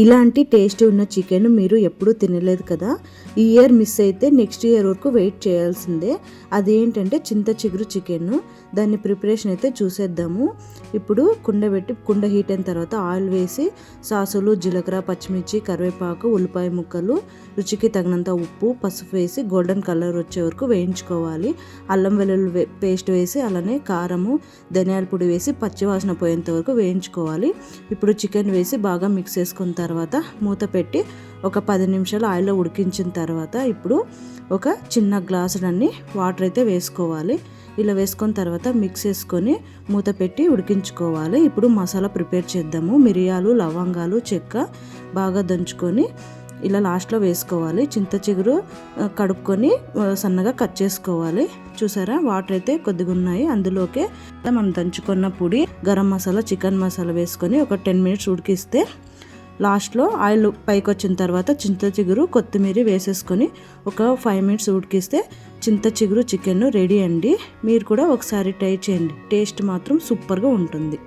ఇలాంటి టేస్ట్ ఉన్న చికెన్ మీరు ఎప్పుడూ తినలేదు కదా. ఈ ఇయర్ మిస్ అయితే నెక్స్ట్ ఇయర్ వరకు వెయిట్ చేయాల్సిందే. అదేంటంటే చింత చిగురు చికెన్. దాన్ని ప్రిపరేషన్ అయితే చూసేద్దాము. ఇప్పుడు కుండ హీట్ అయిన తర్వాత ఆయిల్ వేసి సాసులు, జీలకర్ర, పచ్చిమిర్చి, కరివేపాకు, ఉల్లిపాయ ముక్కలు, రుచికి తగినంత ఉప్పు, పసుపు వేసి గోల్డెన్ కలర్ వచ్చే వరకు వేయించుకోవాలి. అల్లం వెల్లుల్లి పేస్ట్ వేసి అలానే కారము, ధనియాల పొడి వేసి పచ్చివాసన పోయేంత వరకు వేయించుకోవాలి. ఇప్పుడు చికెన్ వేసి బాగా మిక్స్ చేసుకున్న తర్వాత మూత పెట్టి ఒక 10 నిమిషాలు ఆయిల్లో ఉడికించిన తర్వాత ఇప్పుడు ఒక చిన్న గ్లాసులన్నీ వాటర్ అయితే వేసుకోవాలి. ఇలా వేసుకున్న తర్వాత మిక్స్ చేసుకొని మూత పెట్టి ఉడికించుకోవాలి. ఇప్పుడు మసాలా ప్రిపేర్ చేద్దాము. మిరియాలు, లవంగాలు, చెక్క బాగా దంచుకొని ఇలా లాస్ట్లో వేసుకోవాలి. చింత చిగురు కడుక్కొని సన్నగా కట్ చేసుకోవాలి. చూసారా, వాటర్ అయితే కొద్దిగా ఉన్నాయి. అందులోకే మనం దంచుకున్న పొడి, గరం మసాలా, చికెన్ మసాలా వేసుకొని ఒక 10 మినిట్స్ ఉడికిస్తే లాస్ట్లో ఆయిల్ పైకి వచ్చిన తర్వాత చింత చిగురు, కొత్తిమీర వేసేసుకొని ఒక 5 మినిట్స్ ఉడికిస్తే చింత చిగురు చికెన్ రెడీ అండి. మీరు కూడా ఒకసారి ట్రై చేయండి. టేస్ట్ మాత్రం సూపర్గా ఉంటుంది.